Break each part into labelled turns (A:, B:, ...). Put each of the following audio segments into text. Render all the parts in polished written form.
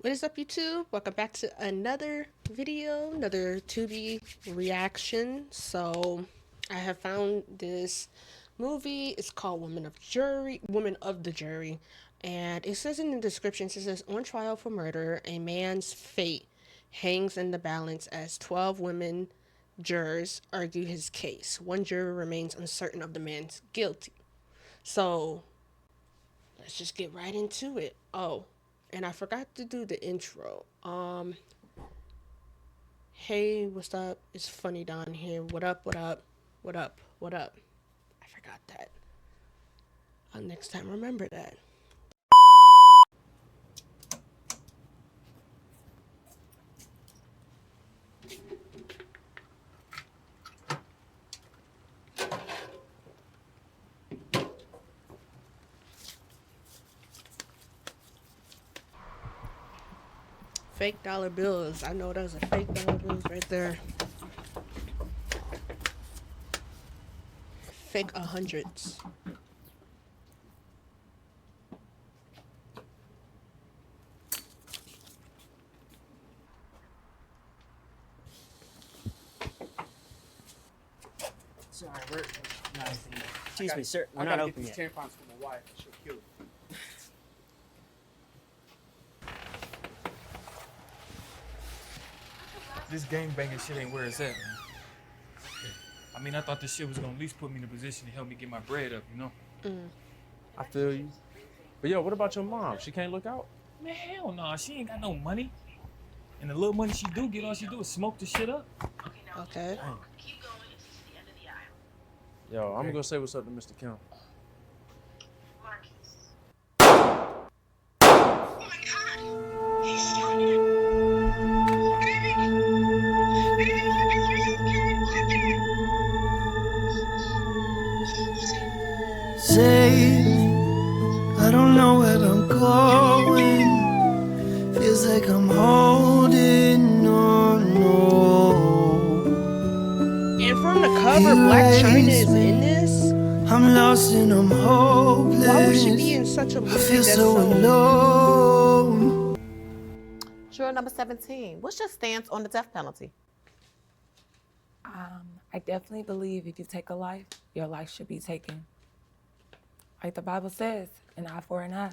A: What is up, YouTube? Welcome back to another video, another Tubi reaction. So, I have found this movie. It's called Women of the Jury, and it says in the description, it says, on trial for murder, a man's fate hangs in the balance as 12 women jurors argue his case. One juror remains uncertain of the man's guilty. So, let's just get right into it. Oh, and I forgot to do the intro. Hey, what's up? It's funny down here. What up? What up? What up? What up? I forgot that. Next time, remember that. Fake dollar bills. I know those are fake dollar bills right there. Fake hundreds.
B: Sorry, we're not. Excuse me, sir. We're not open yet.
C: Tampons for my wife. She'll kill you. This gangbanging shit ain't where it's at, man. I mean, I thought this shit was gonna at least put me in a position to help me get my bread up, you know?
D: I feel you. But yo, what about your mom? She can't look out?
C: Man, hell no. She ain't got no money. And the little money she do get, all she do is smoke the shit up.
A: Okay.
D: Yo, I'm gonna go say what's up to Mr. Kim.
E: Save me, I don't know where I'm going. Feels like I'm holding on.
A: And from the cover, Black China is in this.
E: I'm lost and I'm hopeless.
A: Why would she be in such a movie
E: I feel
A: that's
E: so alone.
F: Juror number 17, what's your stance on the death penalty?
G: I definitely believe if you take a life, your life should be taken. Like the Bible says, an eye for an eye.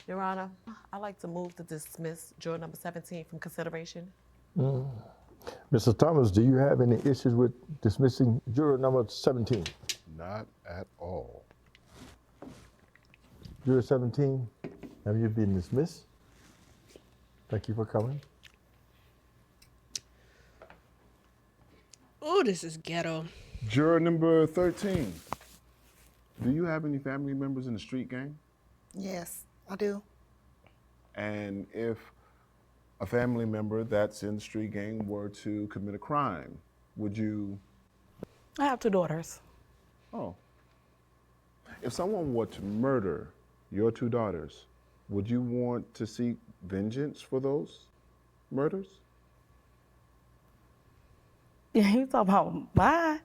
F: Your Honor, I'd like to move to dismiss juror number 17 from consideration.
H: Mr. Thomas, do you have any issues with dismissing juror number 17?
I: Not at all.
H: Juror 17, have you been dismissed? Thank you for coming.
A: Oh, this is ghetto.
I: Juror number 13. Do you have any family members in the street gang?
J: Yes, I do.
I: And if a family member that's in the street gang were to commit a crime, would you?
G: I have 2 daughters.
I: Oh. If someone were to murder your 2 daughters, would you want to seek vengeance for those murders?
G: Yeah, you talking about mine?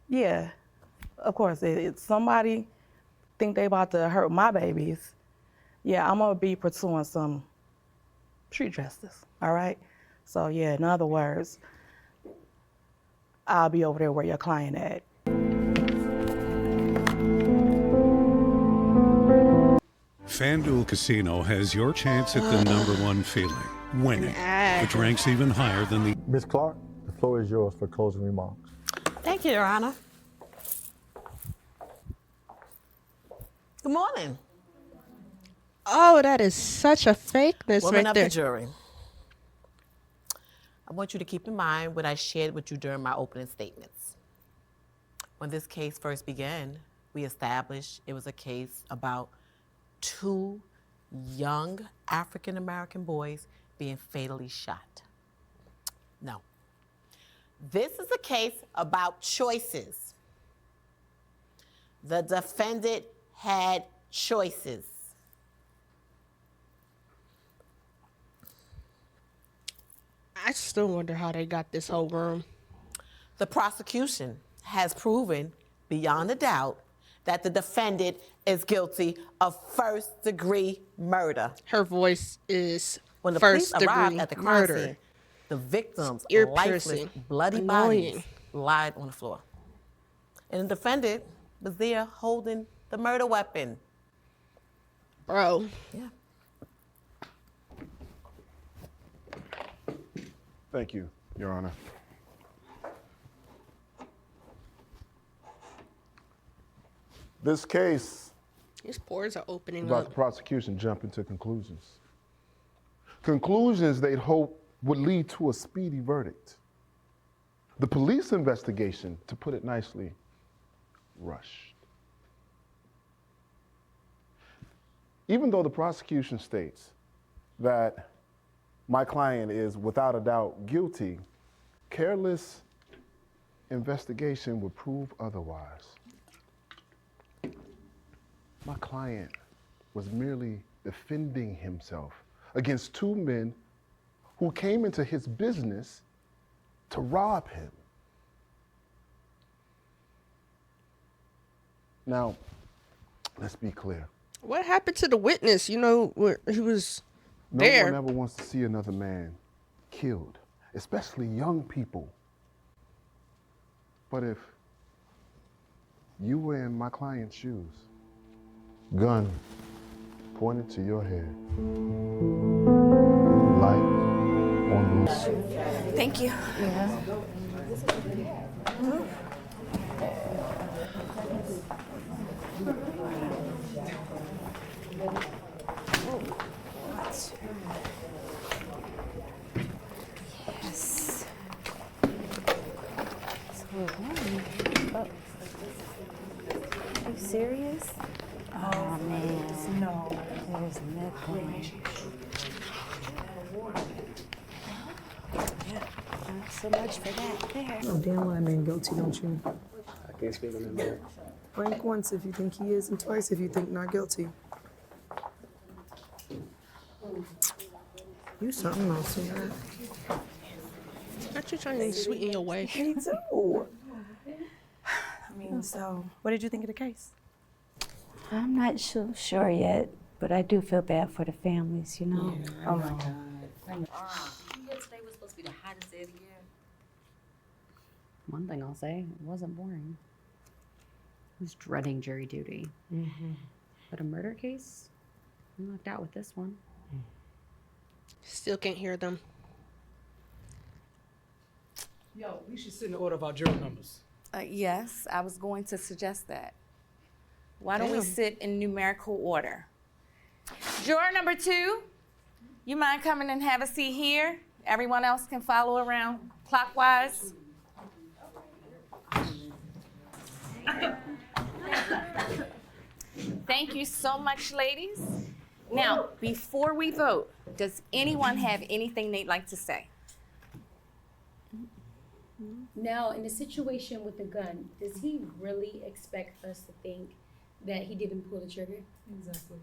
G: Yeah, of course. If somebody think they about to hurt my babies, yeah, I'm gonna be pursuing some street justice, all right? So yeah, in other words, I'll be over there where your client at.
K: FanDuel Casino has your chance at the #1 feeling, winning, which ranks even higher than the...
H: Ms. Clark, the floor is yours for closing remarks.
F: Thank you, Your Honor. Good morning.
A: Oh, that is such a fakeness
F: Women
A: right
F: of
A: there.
F: the jury. I want you to keep in mind what I shared with you during my opening statements. When this case first began, we established it was a case about 2 young African-American boys being fatally shot. No. This is a case about choices. The defendant had choices.
A: I still wonder how they got this whole room.
F: The prosecution has proven beyond a doubt that the defendant is guilty of first-degree murder.
A: Her voice is
F: When the police
A: first-degree
F: arrived at the crime
A: murder.
F: scene, the victim's lifeless,
A: Ear-piercing.
F: bloody
A: Annoying.
F: bodies lied on the floor. And the defendant was there holding the murder weapon.
A: Bro.
F: Yeah.
I: Thank you, Your Honor. This case
A: These pores are opening
I: about
A: up.
I: the prosecution jumping to conclusions. Conclusions they'd hope would lead to a speedy verdict. The police investigation, to put it nicely, rushed. Even though the prosecution states that my client is without a doubt guilty, careless investigation would prove otherwise. My client was merely defending himself against two men who came into his business to rob him. Now, let's be clear.
A: What happened to the witness? You know, where he was
I: No
A: there.
I: one ever wants to see another man killed, especially young people. But if you were in my client's shoes, gun pointed to your head, light on the...
J: Thank you. Yes.
L: Are you serious? Oh man, no, there's nothing. Not so much for that there.
M: Oh, damn well that man guilty, don't you?
B: I can't speak on that.
M: Blink once if you think he is, and twice if you think not guilty. You something else, man.
A: Aren't you trying to sweeten your way?
M: Me too. I mean, so, what did you think of the case?
L: I'm not sure yet, but I do feel bad for the families, you know?
M: Oh my God.
N: Today was supposed to be the hottest day of the year. One thing I'll say, it wasn't boring. I was dreading jury duty. But a murder case, I knocked out with this one.
A: Still can't hear them.
O: Yo, we should sit in order of our jury numbers.
P: Yes, I was going to suggest that. Why don't we
A: Damn.
P: sit in numerical order? Juror number 2, you mind coming and have a seat here? Everyone else can follow around clockwise. Thank you so much, ladies. Now, before we vote, does anyone have anything they'd like to say?
Q: Now, in the situation with the gun, does he really expect us to think that he didn't pull the trigger?
O: Exactly.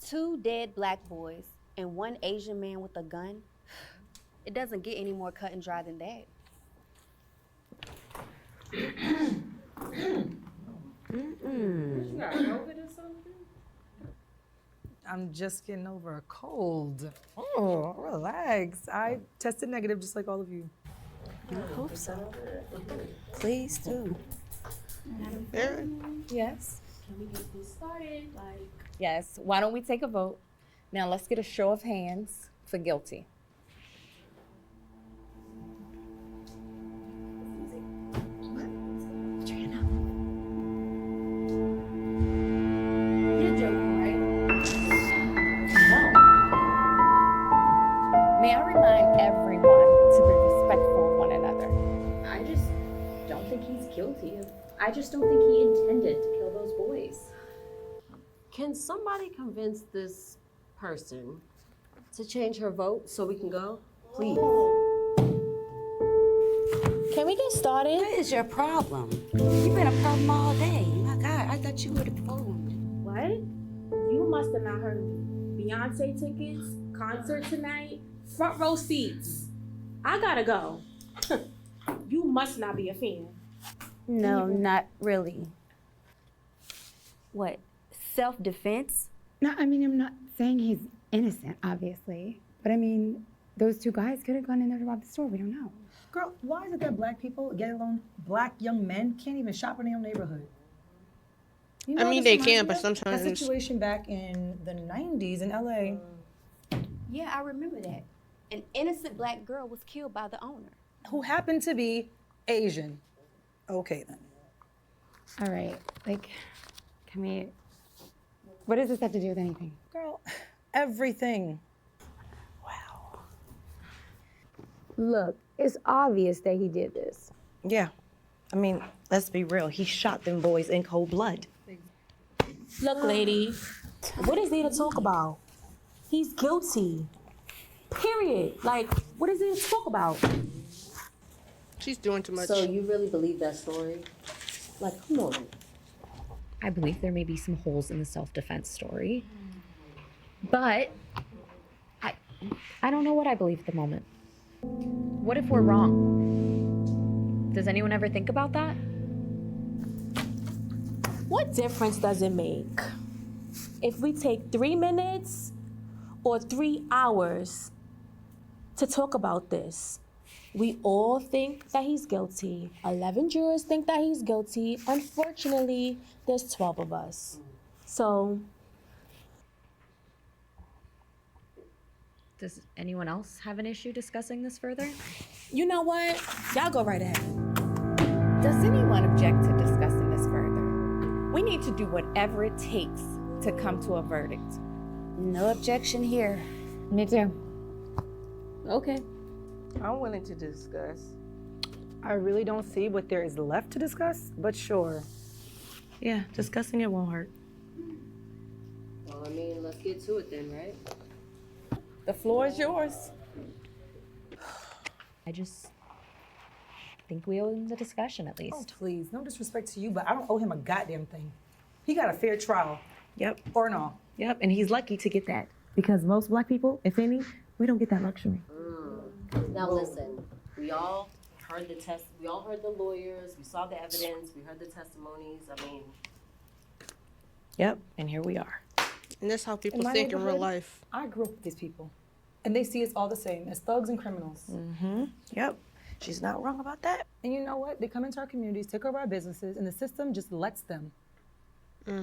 L: 2 dead black boys and 1 Asian man with a gun. It doesn't get any more cut and dry than that.
O: You got COVID or something?
M: I'm just getting over a cold. Oh, relax. I tested negative just like all of you.
L: I hope so. Please do.
P: Yes.
Q: Can we get this started?
P: Yes. Why don't we take a vote? Now let's get a show of hands for guilty.
Q: You're joking, right?
P: May I remind everyone to be respectful of one another?
Q: I just don't think he's guilty. I just don't think he intended to kill those boys.
N: Can somebody convince this person to change her vote so we can go? Please.
L: Can we get started? What is your problem? You've been a problem all day. My God, I thought you would have phoned.
Q: What? You must have not heard me. Beyonce tickets, concert tonight, front row seats. I gotta go. You must not be a fan.
L: No, not really. What, self-defense?
N: No, I mean, I'm not saying he's innocent, obviously. But I mean, those two guys could have gone in there to rob the store. We don't know.
M: Girl, why is it that black people, get alone, black young men, can't even shop in their own neighborhood? You
A: I
M: what
A: mean,
M: this
A: they
M: reminds
A: can,
M: me
A: but
M: of?
A: sometimes-
M: That situation back in the 90s in LA.
L: Yeah, I remember that. An innocent black girl was killed by the owner.
M: Who happened to be Asian. Okay, then.
N: All right, like, can we... What does this have to do with anything?
M: Girl, everything.
N: Look, it's obvious that he did this.
R: Yeah. I mean, let's be real. He shot them boys in cold blood.
Q: Look, lady, what is there to talk about? He's guilty. Period. Like, what is there to talk about?
A: She's doing too much.
S: So you really believe that story? Like, come on.
N: I believe there may be some holes in the self-defense story. But I don't know what I believe at the moment. What if we're wrong? Does anyone ever think about that?
Q: What difference does it make if we take 3 minutes or 3 hours to talk about this? We all think that he's guilty. 11 jurors think that he's guilty. Unfortunately, there's 12 of us. So,
N: Does anyone else have an issue discussing this further?
Q: you know what? Y'all go right ahead.
P: Does anyone object to discussing this further? We need to do whatever it takes to come to a verdict.
L: No objection here.
N: Me too.
L: Okay.
R: I'm willing to discuss.
M: I really don't see what there is left to discuss, but sure.
R: Yeah, discussing it won't hurt.
S: Well, I mean, let's get to it then, right?
P: The floor is yours.
N: I just think we owe him the discussion at least.
M: Oh, please, no disrespect to you, but I don't owe him a goddamn thing. He got a fair trial.
R: Yep.
M: Or no.
R: Yep, and he's lucky to get that. Because most black people, if any, we don't get that luxury.
S: Now listen, we all heard the lawyers, we saw the evidence, we heard the testimonies. I mean,
R: Yep, and here we are.
A: And that's how people
M: my
A: think in real
M: neighborhood,
A: life.
M: I grew up with these people. And they see us all the same, as thugs and criminals.
R: Mm-hmm. Yep. She's not wrong about that.
M: And you know what? They come into our communities, take over our businesses, and the system just lets them.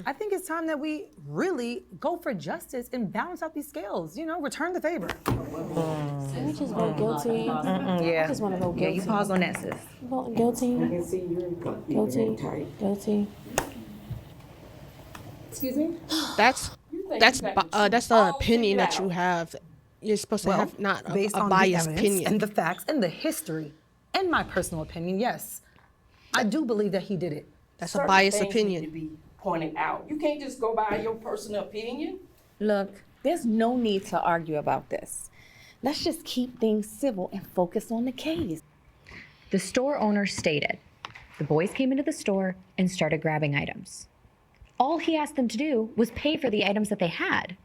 M: I think it's time that we really go for justice and balance out these scales. You know, return the favor.
Q: Can we just vote guilty?
R: Yeah.
Q: I just want to vote
R: Yeah,
Q: guilty.
R: you pause on that, sis.
Q: Voting guilty. Guilty. Guilty.
M: Excuse me?
A: That's the opinion that you have. You're supposed to have not
M: based
A: a
M: on
A: biased
M: the evidence
A: opinion.
M: and the facts and the history and my personal opinion, yes. I do believe that he did it.
A: That's a biased
O: Things
A: opinion.
O: need to be pointed out. You can't just go by your personal opinion.
P: Look, there's no need to argue about this. Let's just keep things civil and focus on the case.
N: The store owner stated the boys came into the store and started grabbing items. All he asked them to do was pay for the items that they had.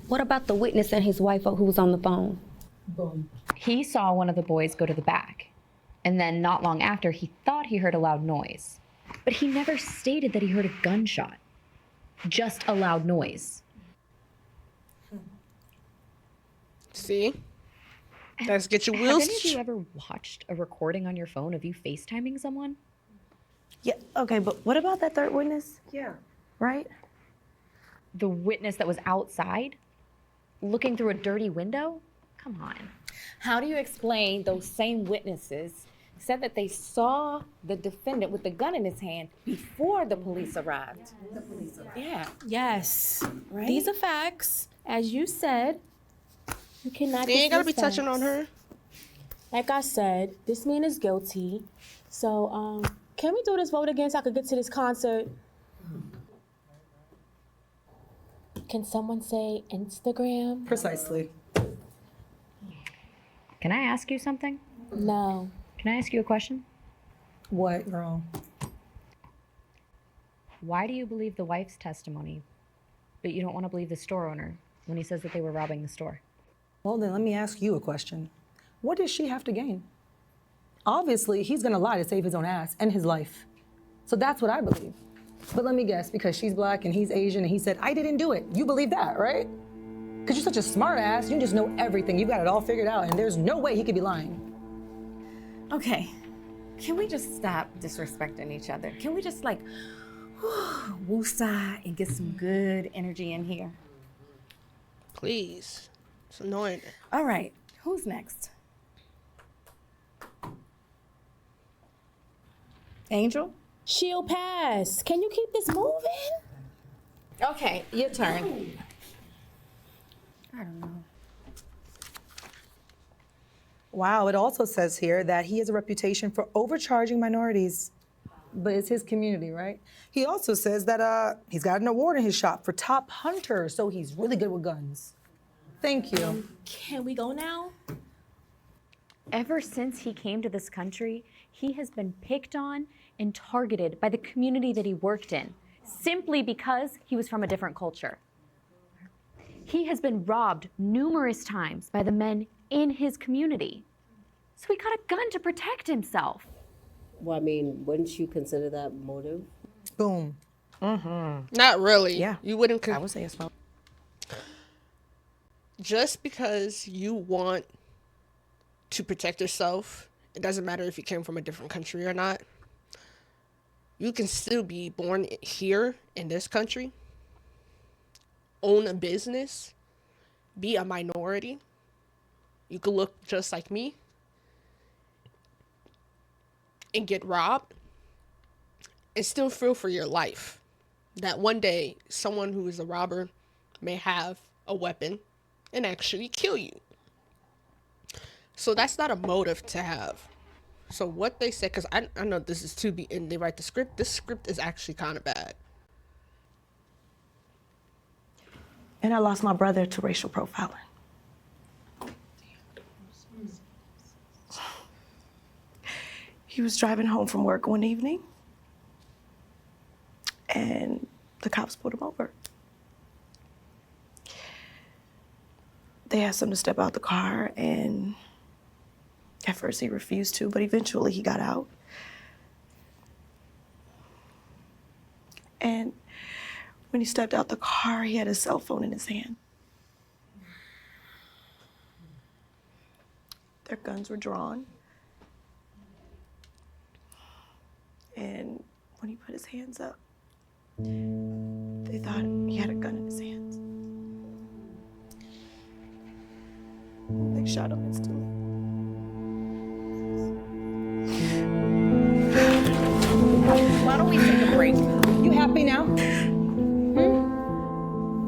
L: What about the witness and his wife who was on the phone?
M: Boom.
N: He saw one of the boys go to the back, and then not long after, he thought he heard a loud noise. But he never stated that he heard a gunshot, just a loud noise.
A: See? Let's get your
N: Have
A: wheels.
N: any of you ever watched a recording on your phone of you FaceTiming someone?
R: Yeah, okay, but what about that third witness?
M: Yeah.
R: Right?
N: The witness that was outside, looking through a dirty window? Come on.
P: How do you explain those same witnesses said that they saw the defendant with the gun in his hand before the police arrived? Yeah.
Q: Yes.
P: Right?
Q: These are facts. As you said, you cannot
A: You ain't gotta be
Q: dismiss
A: touching on
Q: facts.
A: her.
Q: Like I said, this man is guilty. So, can we do this vote again so I could get to this concert? Can someone say Instagram?
M: Precisely.
N: Can I ask you something?
Q: No.
N: Can I ask you a question?
M: What, girl?
N: Why do you believe the wife's testimony, but you don't want to believe the store owner when he says that they were robbing the store?
M: Well, then let me ask you a question. What does she have to gain? Obviously, he's gonna lie to save his own ass and his life. So that's what I believe. But let me guess, because she's black and he's Asian and he said, I didn't do it. You believe that, right? Because you're such a smart ass, you just know everything. You've got it all figured out, and there's no way he could be lying.
P: Okay, can we just stop disrespecting each other? Can we just like, woosah and get some good energy in here?
A: Please. It's annoying.
P: All right, who's next? Angel?
Q: She'll pass. Can you keep this moving?
P: Okay, your turn. I don't know.
M: Wow, it also says here that he has a reputation for overcharging minorities. But it's his community, right? He also says that he's got an award in his shop for top hunter, so he's really good with guns. Thank you.
Q: Can we go now?
N: Ever since he came to this country, he has been picked on and targeted by the community that he worked in, simply because he was from a different culture. He has been robbed numerous times by the men in his community. So he got a gun to protect himself.
S: Well, I mean, wouldn't you consider that motive?
M: Boom.
A: Not really.
M: Yeah.
A: You wouldn't.
M: I would say it's not.
A: Just because you want to protect yourself, it doesn't matter if you came from a different country or not. You can still be born here in this country, own a business, be a minority. You could look just like me and get robbed and still feel for your life. That one day, someone who is a robber may have a weapon and actually kill you. So that's not a motive to have. So what they said, because I know this is Tubi and they write the script, this script is actually kind of bad.
G: And I lost my brother to racial profiling. He was driving home from work one evening, and the cops pulled him over. They asked him to step out the car, and at first he refused to, but eventually he got out. And when he stepped out the car, he had his cell phone in his hand. Their guns were drawn. And when he put his hands up, they thought he had a gun in his hands. They shot him instantly.
M: Why don't we take a break? You happy now?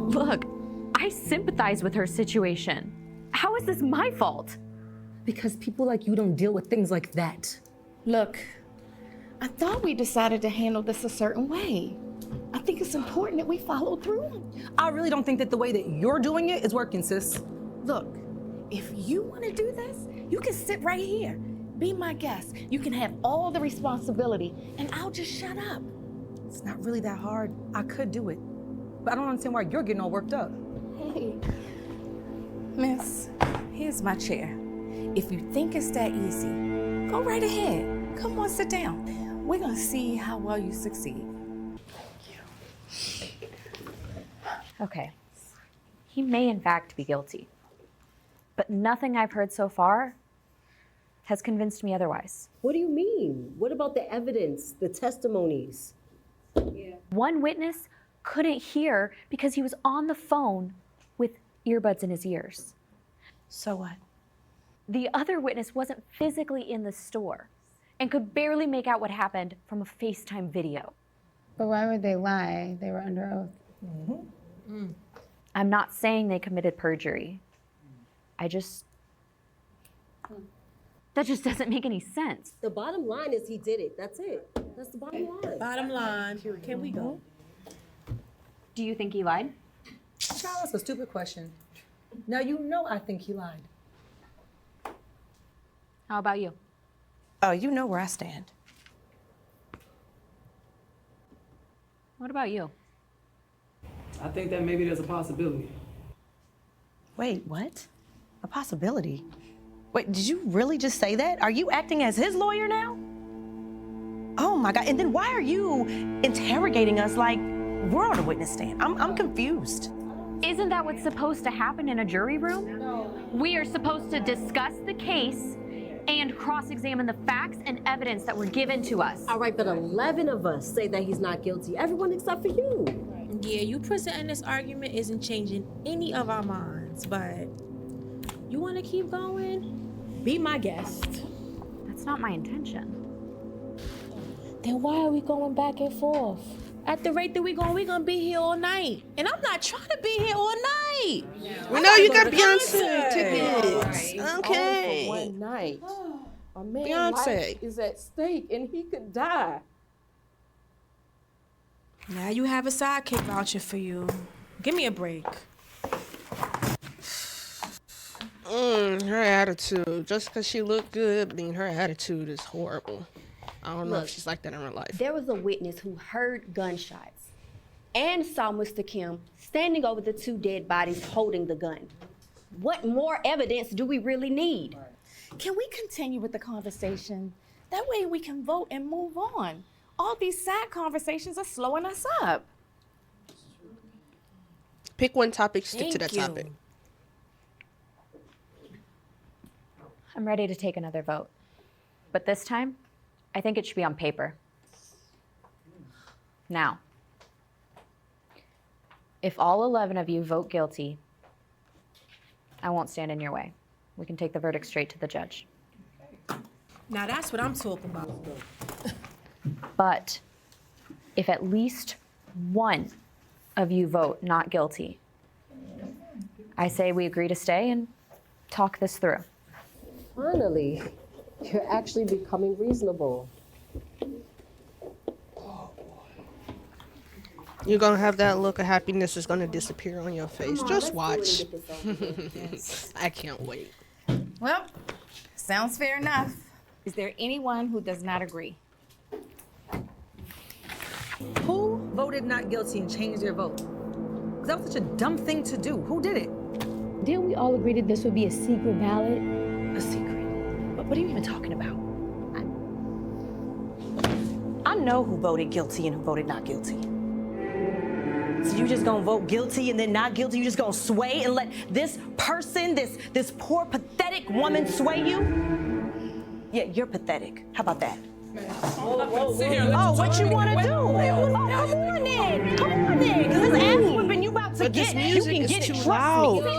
N: Look, I sympathize with her situation. How is this my fault?
M: Because people like you don't deal with things like that.
P: Look, I thought we decided to handle this a certain way. I think it's important that we follow through.
M: I really don't think that the way that you're doing it is working, sis.
P: Look, if you want to do this, you can sit right here. Be my guest. You can have all the responsibility, and I'll just shut up.
M: It's not really that hard. I could do it. But I don't understand why you're getting all worked up.
P: Hey, miss, here's my chair. If you think it's that easy, go right ahead. Come on, sit down. We're gonna see how well you succeed.
N: Okay. He may in fact be guilty. But nothing I've heard so far has convinced me otherwise.
S: What do you mean? What about the evidence, the testimonies?
N: One witness couldn't hear because he was on the phone with earbuds in his ears.
G: So what?
N: The other witness wasn't physically in the store and could barely make out what happened from a FaceTime video.
O: But why would they lie? They were under oath.
N: I'm not saying they committed perjury. That just doesn't make any sense.
S: The bottom line is he did it. That's it. That's the bottom line.
R: Bottom line, can we go?
N: Do you think he lied?
M: Child, that's a stupid question. Now you know I think he lied.
N: How about you?
G: Oh, you know where I stand.
N: What about you?
B: I think that maybe there's a possibility.
G: Wait, what? A possibility? Wait, did you really just say that? Are you acting as his lawyer now? Oh,
R: Oh my God, and then why are you interrogating us like we're on a witness stand? I'm confused.
N: Isn't that what's supposed to happen in a jury room? No. We are supposed to discuss the case and cross-examine the facts and evidence that were given to us.
S: All right, but 11 of us say that he's not guilty. Everyone except for you.
Q: Yeah, you presenting this argument isn't changing any of our minds, but you want to keep going? Be my guest.
N: That's not my intention.
Q: Then why are we going back and forth? At the rate that we're gonna be here all night. And I'm not trying to be here all night.
A: We know you got Beyonce tickets. Okay.
O: All for one night. A man's
A: Beyonce
O: life is at stake and he could die.
Q: Now you have a sidekick voucher for you. Give me a break.
A: Her attitude. Just because she looked good, I mean, her attitude is horrible. I don't know if she's like that in real life.
L: There was a witness who heard gunshots and saw Mr. Kim standing over the 2 dead bodies holding the gun. What more evidence do we really need?
P: Can we continue with the conversation? That way we can vote and move on. All these sad conversations are slowing us up.
A: Pick one topic, stick to that
P: Thank you.
A: topic.
N: I'm ready to take another vote. But this time, I think it should be on paper. Now, if all 11 of you vote guilty, I won't stand in your way. We can take the verdict straight to the judge.
Q: Now that's what I'm talking about.
N: But if at least one of you vote not guilty, I say we agree to stay and talk this through.
S: Finally, you're actually becoming reasonable.
A: You're gonna have that look of happiness is gonna disappear on your face. Just watch. I can't wait.
P: Well, sounds fair enough. Is there anyone who does not agree?
M: Who voted not guilty and changed their vote? Because that was such a dumb thing to do. Who did it?
Q: Didn't we all agree that this would be a secret ballot?
R: A secret? What are you even talking about? I know who voted guilty and who voted not guilty. So you just gonna vote guilty and then not guilty? You just gonna sway and let this person, this poor, pathetic woman sway you? Yeah, you're pathetic. How about that? Oh, what you wanna do? Oh, come on then. Come on then. Because this ass whipping you about to get, you can get it. Trust me.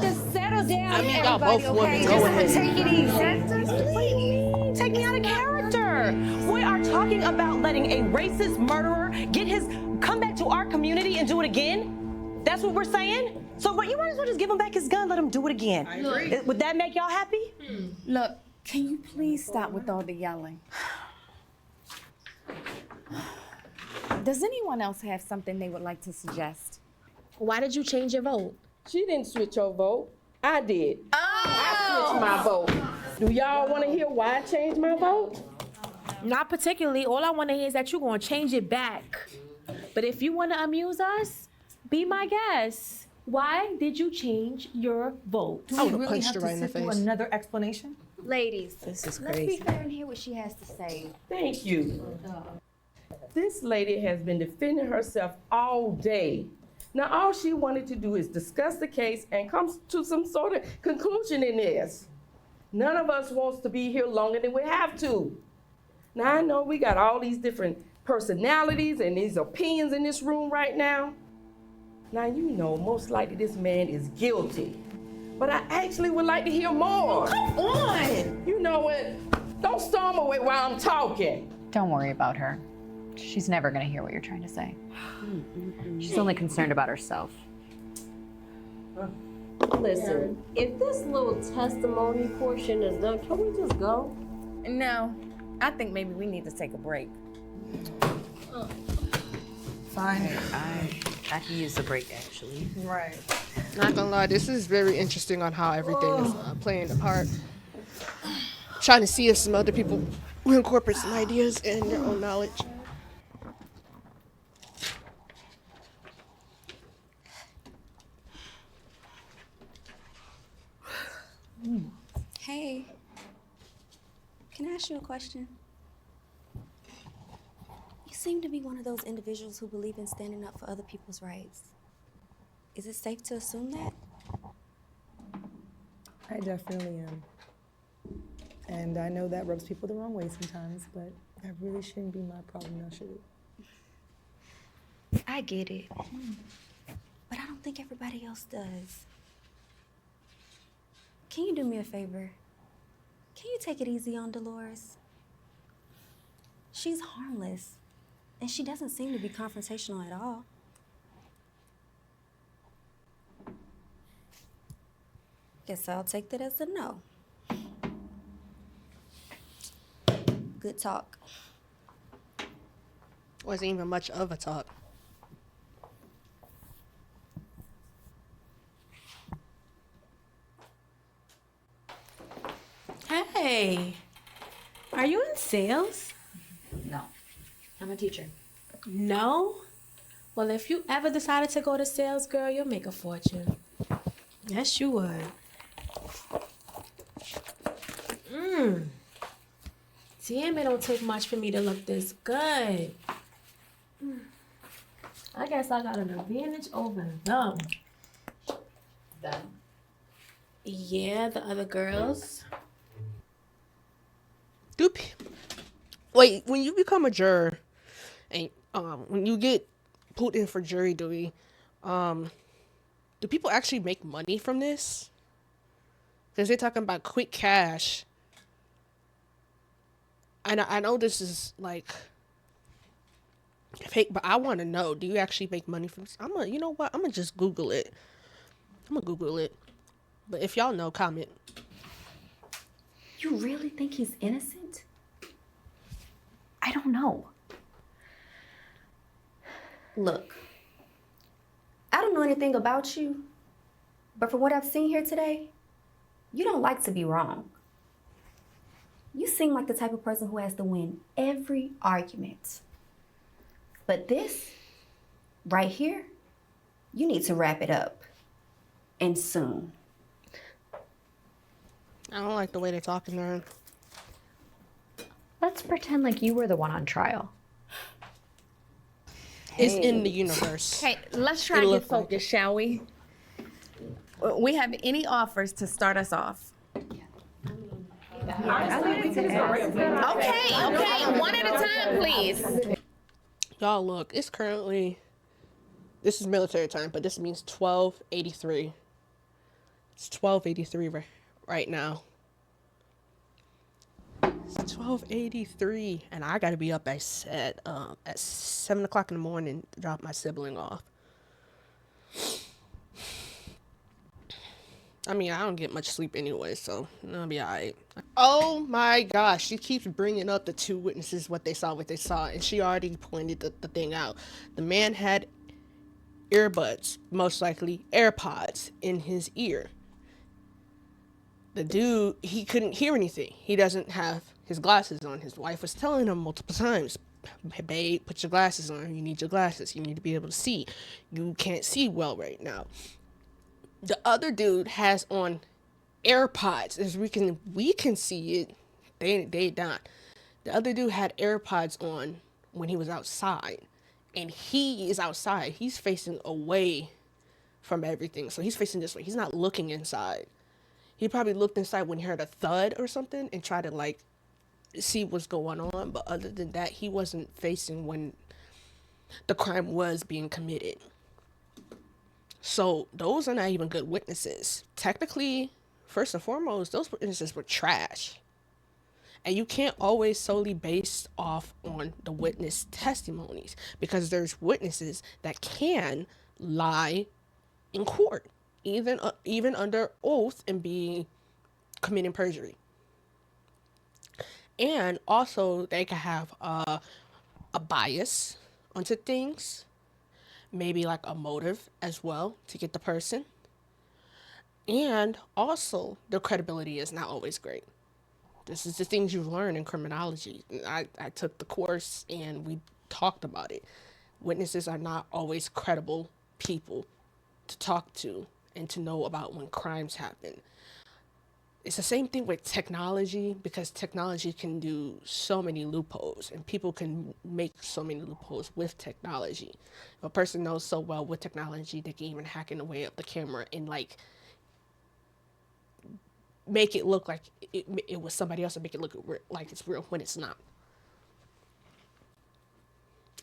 P: Just settle down.
A: I mean, y'all both women. Go ahead.
P: Take it easy.
R: Take me out of character. We are talking about letting a racist murderer come back to our community and do it again. That's what we're saying. So, but you might as well just give him back his gun, let him do it again.
P: I agree.
R: Would that make y'all happy?
P: Look, can you please stop with all the yelling? Does anyone else have something they would like to suggest?
Q: Why did you change your vote?
O: She didn't switch her vote. I did. I switched my vote. Do y'all want to hear why I changed my vote?
Q: Not particularly. All I want to hear is that you're going to change it back. But if you want to amuse us, be my guest. Why did you change your vote?
M: Do we really have to sit through another explanation?
L: Ladies,
M: This is
L: let's be
M: crazy.
L: fair and hear what she has to say.
O: Thank you. This lady has been defending herself all day. Now, all she wanted to do is discuss the case and come to some sort of conclusion in this. None of us wants to be here longer than we have to. Now, I know we got all these different personalities and these opinions in this room right now. Now, you know, most likely this man is guilty. But I actually would like to hear more.
P: Come on!
O: You know what? Don't storm away while I'm talking.
N: Don't worry about her. She's never going to hear what you're trying to say. She's only concerned about herself.
S: Listen, if this little testimony portion is done, can we just go?
P: No, I think maybe we need to take a break.
M: Fine.
F: I can use the break, actually.
M: Right.
A: Not gonna lie, this is very interesting on how everything is playing a part. Trying to see if some other people will incorporate some ideas and their own knowledge.
T: Hey, can I ask you a question?
L: You seem to be one of those individuals who believe in standing up for other people's rights. Is it safe to assume that?
M: I definitely am. And I know that rubs people the wrong way sometimes, but that really shouldn't be my problem, now should it?
L: I get it. But I don't think everybody else does. Can you do me a favor? Can you take it easy on Dolores? She's harmless, and she doesn't seem to be confrontational at all. Guess I'll take that as a no. Good talk.
A: Wasn't even much of a talk.
Q: Hey, are you in sales?
N: No, I'm a teacher.
Q: No? Well, if you ever decided to go to sales, girl, you'll make a fortune. Yes, you would. Damn, it don't take much for me to look this good. I guess I got an advantage over them.
N: Them?
Q: Yeah, the other girls.
A: Wait, when you become a juror, and when you get put in for jury duty, do people actually make money from this? Because they're talking about quick cash. I know this is like fake, but I want to know, do you actually make money from this? You know what? I'm gonna just Google it. But if y'all know, comment.
N: You really think he's innocent? I don't know.
L: Look, I don't know anything about you, but from what I've seen here today, you don't like to be wrong. You seem like the type of person who has to win every argument. But this, right here, you need to wrap it up. And soon.
A: I don't like the way they're talking to her.
N: Let's pretend like you were the one on trial.
A: It's in the universe.
P: Hey, let's try and get focused, shall we? We have any offers to start us off? Okay, one at a time, please.
A: Y'all look, it's currently, this is military time, but this means 12:83. It's 12:83 right now. It's 12:83, and I gotta be up at 7 o'clock in the morning to drop my sibling off. I mean, I don't get much sleep anyway, so I'll be alright. Oh my gosh, she keeps bringing up the two witnesses, what they saw, and she already pointed the thing out. The man had earbuds, most likely AirPods, in his ear. The dude, he couldn't hear anything. He doesn't have his glasses on. His wife was telling him multiple times, babe, put your glasses on. You need your glasses. You need to be able to see. You can't see well right now. The other dude has on AirPods. As we can see it. They not. The other dude had AirPods on when he was outside. And he is outside. He's facing away from everything. So he's facing this way. He's not looking inside. He probably looked inside when he heard a thud or something and tried to like see what's going on. But other than that, he wasn't facing when the crime was being committed. So those are not even good witnesses. Technically, first and foremost, those witnesses were trash. And you can't always solely base off on the witness testimonies, because there's witnesses that can lie in court, even under oath and committing perjury. And also they can have a bias onto things, maybe like a motive as well to get the person. And also their credibility is not always great. This is the things you learn in criminology. I took the course and we talked about it. Witnesses are not always credible people to talk to and to know about when crimes happen. it's the same thing with technology, because technology can do so many loopholes and people can make so many loopholes with technology. If a person knows so well with technology, they can even hack in the way of the camera and like make it look like it was somebody else and make it look like it's real when it's not.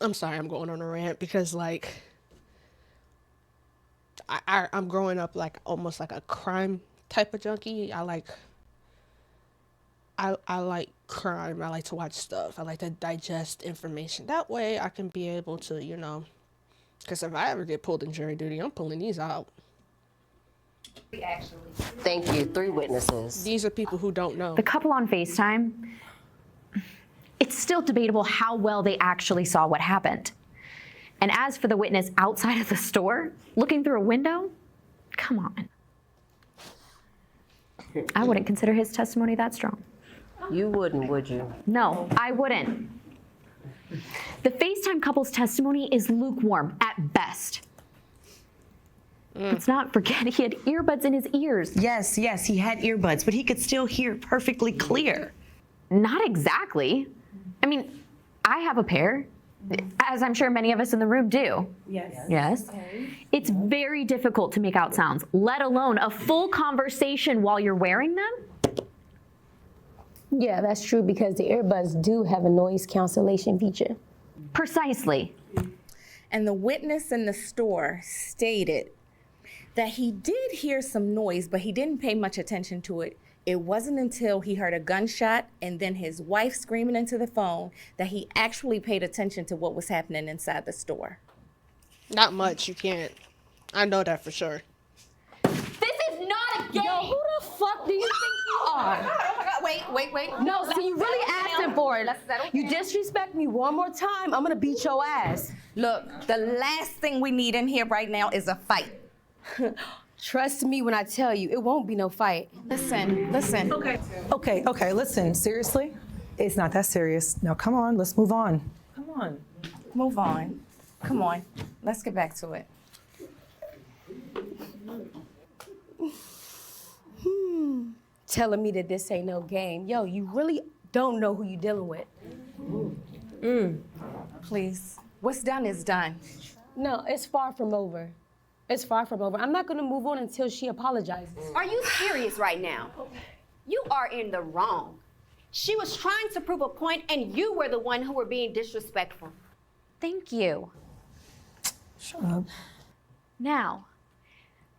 A: I'm sorry, I'm going on a rant because like I'm growing up like almost like a crime type of junkie. I like crime. I like to watch stuff. I like to digest information. That way I can be able to, you know, because if I ever get pulled in jury duty, I'm pulling these out.
S: Thank you. 3 witnesses.
A: These are people who don't know.
N: The couple on FaceTime, it's still debatable how well they actually saw what happened. And as for the witness outside of the store, looking through a window, come on. I wouldn't consider his testimony that strong.
S: You wouldn't, would you?
N: No, I wouldn't. The FaceTime couple's testimony is lukewarm at best. Let's not forget he had earbuds in his ears.
R: Yes, he had earbuds, but he could still hear perfectly clear.
N: Not exactly. I mean, I have a pair, as I'm sure many of us in the room do.
R: Yes.
N: Yes. It's very difficult to make out sounds, let alone a full conversation while you're wearing them.
Q: Yeah, that's true because the earbuds do have a noise cancellation feature.
N: Precisely.
M: And the witness in the store stated that he did hear some noise, but he didn't pay much attention to it. It wasn't until he heard a gunshot and then his wife screaming into the phone that he actually paid attention to what was happening inside the store.
A: Not much, you can't. I know that for sure.
Q: This is not a game! Yo, who the fuck do you think you are?
R: Wait.
Q: No, see, you really asking for it. You disrespect me one more time, I'm gonna beat your ass.
M: Look, the last thing we need in here right now is a fight.
Q: Trust me when I tell you, it won't be no fight.
M: Listen. Okay, listen, seriously? It's not that serious. Now, come on, let's move on. Come on. Move on. Come on, let's get back to it.
Q: Telling me that this ain't no game. Yo, you really don't know who you dealing with.
M: Please, what's done is done.
Q: No, it's far from over. It's far from over. I'm not gonna move on until she apologizes.
T: Are you serious right now? You are in the wrong. She was trying to prove a point and you were the one who were being disrespectful.
N: Thank you.
M: Shut up.
N: Now,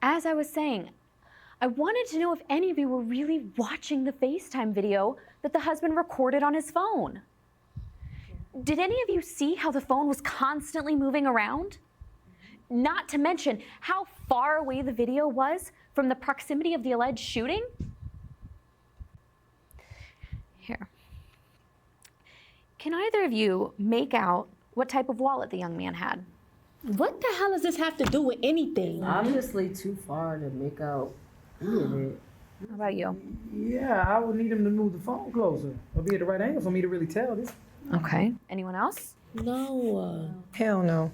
N: as I was saying, I wanted to know if any of you were really watching the FaceTime video that the husband recorded on his phone. Did any of you see how the phone was constantly moving around? Not to mention how far away the video was from the proximity of the alleged shooting. Here. Can either of you make out what type of wallet the young man had?
Q: What the hell does this have to do with anything?
B: Obviously too far to make out any of it.
N: How about you?
B: Yeah, I would need him to move the phone closer or be at the right angle for me to really tell this.
N: Okay. Anyone else?
Q: No.
M: Hell no.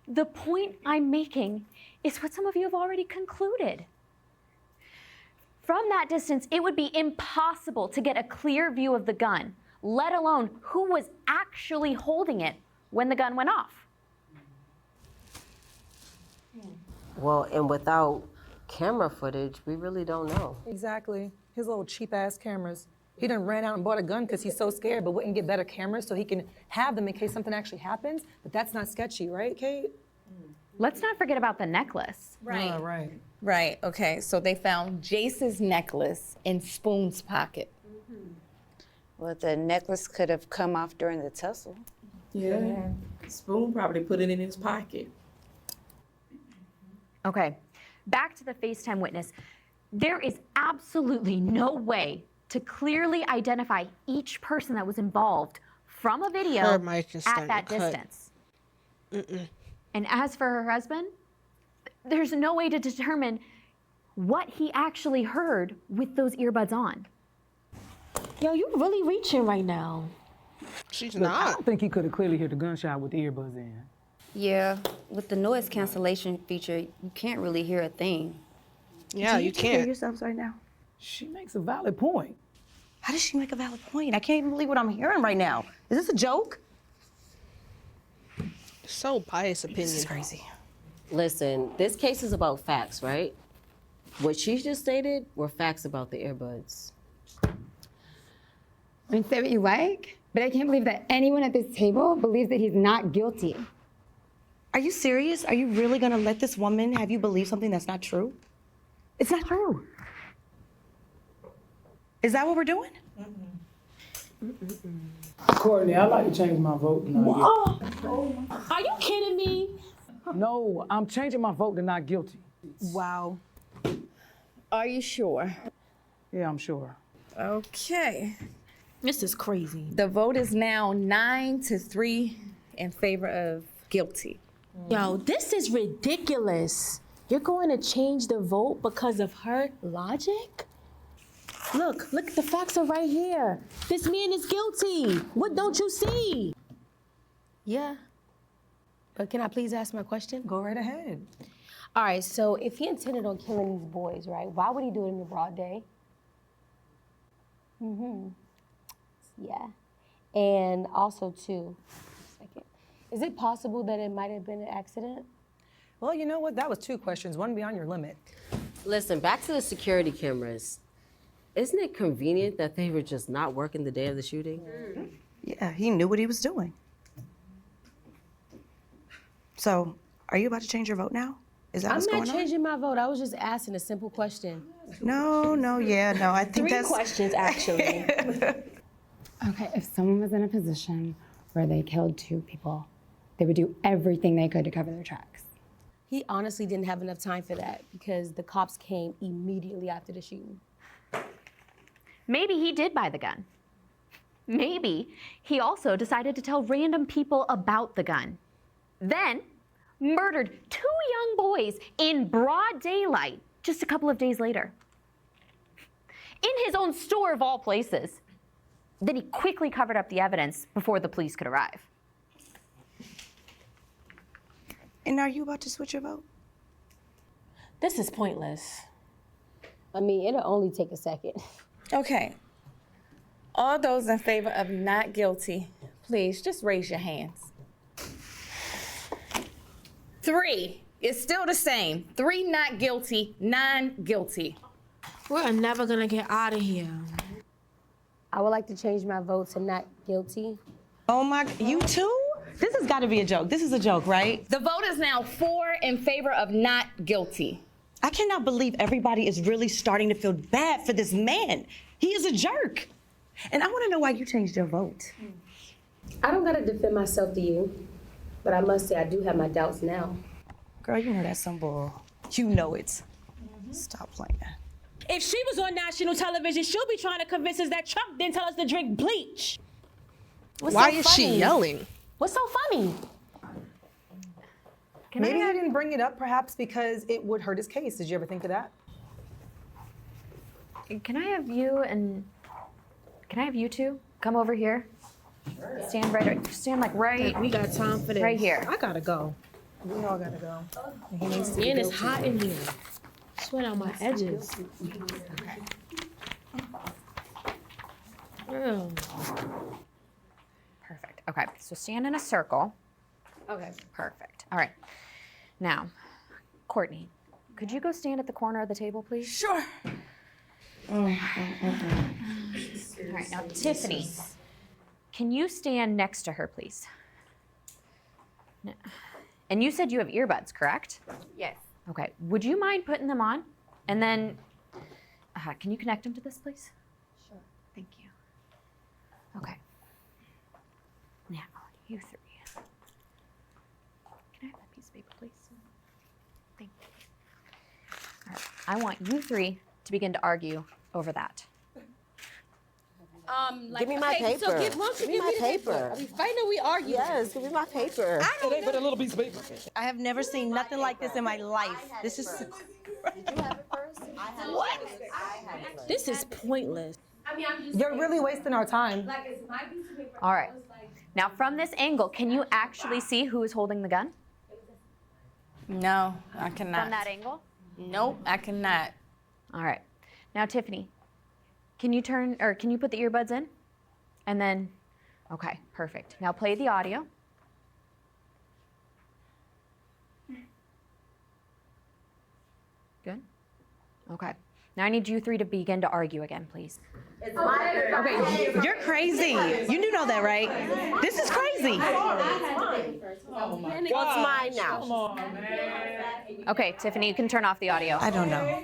N: The point I'm making is what some of you have already concluded. From that distance, it would be impossible to get a clear view of the gun, let alone who was actually holding it when the gun went off.
S: Well, and without camera footage, we really don't know.
M: Exactly. His little cheap ass cameras. He done ran out and bought a gun because he's so scared, but wouldn't get better cameras so he can have them in case something actually happens. But that's not sketchy, right, Kate?
N: Let's not forget about the necklace.
M: Right, okay. So they found Jace's necklace in Spoon's pocket.
J: Well, the necklace could have come off during the tussle.
O: Yeah. Spoon probably put it in his pocket.
N: Okay, back to the FaceTime witness. There is absolutely no way to clearly identify each person that was involved from a video
A: Her mic is
N: at
A: starting
N: that
A: to cut.
N: distance. And as for her husband, there's no way to determine what he actually heard with those earbuds on.
Q: Yo, you really reaching right now.
A: She's
B: I
A: not.
B: don't think he could have clearly heard the gunshot with the earbuds in.
L: Yeah, with the noise cancellation feature, you can't really hear a thing.
A: Yeah, you
L: hear
A: can't.
L: yourselves right now?
B: She makes a valid point.
R: How does she make a valid point? I can't even believe what I'm hearing right now. Is this a joke?
A: So biased opinion.
R: This is crazy.
S: Listen, this case is about facts, right? What she just stated were facts about the earbuds.
U: I mean, say what you like, but I can't believe that anyone at this table believes that he's not guilty.
R: Are you serious? Are you really gonna let this woman have you believe something that's not true? It's not true. Is that what we're doing?
B: Courtney, I'd like to change my vote to not guilty.
Q: Are you kidding me?
B: No, I'm changing my vote to not guilty.
R: Wow.
M: Are you sure?
B: Yeah, I'm sure.
M: Okay.
Q: This is crazy.
M: The vote is now 9-3 in favor of guilty.
Q: Yo, this is ridiculous. You're going to change the vote because of her logic? Look, the facts are right here. This man is guilty. What don't you see?
R: Yeah. But can I please ask my question?
M: Go right ahead.
N: All right, so if he intended on killing these boys, right, why would he do it in the broad day? Yeah. And also, too, is it possible that it might have been an accident?
M: Well, you know what? That was 2 questions, one beyond your limit.
S: Listen, back to the security cameras. Isn't it convenient that they were just not working the day of the shooting?
R: Yeah, he knew what he was doing. So, are you about to change your vote now? Is that
N: I'm
R: what's
N: not
R: going on?
N: changing my vote. I was just asking a simple question.
R: No, I think
N: 3
R: that's...
N: questions, actually.
U: Okay, if someone was in a position where they killed 2 people, they would do everything they could to cover their tracks.
N: He honestly didn't have enough time for that because the cops came immediately after the shooting.
V: Maybe he did buy the gun. Maybe he also decided to tell random people about the gun. Then murdered 2 young boys in broad daylight just a couple of days later. In his own store of all places. Then he quickly covered up the evidence before the police could arrive.
R: And are you about to switch your vote?
Q: This is pointless.
N: I mean, it'll only take a second.
M: Okay. All those in favor of not guilty, please just raise your hands. 3. It's still the same. 3 not guilty, 9 guilty.
Q: We're never gonna get out of here.
N: I would like to change my vote to not guilty.
R: Oh my, you too? This has got to be a joke. This is a joke, right?
M: The vote is now 4 in favor of not guilty.
R: I cannot believe everybody is really starting to feel bad for this man. He is a jerk. And I want to know why you changed your vote.
N: I don't gotta defend myself to you, but I must say I do have my doubts now.
R: Girl, you know that's some bull. You know it. Stop playing.
Q: If she was on national television, she'll be trying to convince us that Trump didn't tell us to drink bleach.
A: Why is she yelling?
Q: What's so funny?
M: Maybe I didn't bring it up, perhaps because it would hurt his case. Did you ever think of that?
V: Can I have you 2 come over here? Sure. Stand like right.
Q: We got time for this.
V: Right here.
Q: I gotta go.
M: We all gotta go.
Q: He needs to and it's hot in here. Sweat on my edges.
V: Perfect. Okay, so stand in a circle.
N: Okay.
V: Perfect. All right. Now, Courtney, could you go stand at the corner of the table, please?
M: Sure.
V: All right, now Tiffany, can you stand next to her, please? No. And you said you have earbuds, correct?
T: Yes.
V: Okay, would you mind putting them on? And then, can you connect them to this, please?
N: Sure.
V: Thank you. Okay. Now, you 3. Can I have that piece of paper, please? Thank you. All right, I want you 3 to begin to argue over that.
S: Give me my paper.
Q: So give me my paper. Are we fighting or we arguing?
S: Yes, give me my paper.
B: It ain't but a little piece of paper.
R: I have never seen nothing like this in my life. This is...
S: Did you have it first? I had it.
Q: What?
S: I had it first.
Q: This is pointless.
M: You're really wasting our time.
V: All right. Now, from this angle, can you actually see who is holding the gun?
M: No, I cannot.
V: From that angle?
M: Nope, I cannot.
V: All right. Now, Tiffany, can you put the earbuds in? And then, okay, perfect. Now play the audio. Good? Okay. Now I need you three to begin to argue again, please.
R: Okay, you're crazy. You do know that, right? This is crazy.
S: What's mine now?
B: Come on, man.
V: Okay, Tiffany, you can turn off the audio.
R: I don't know.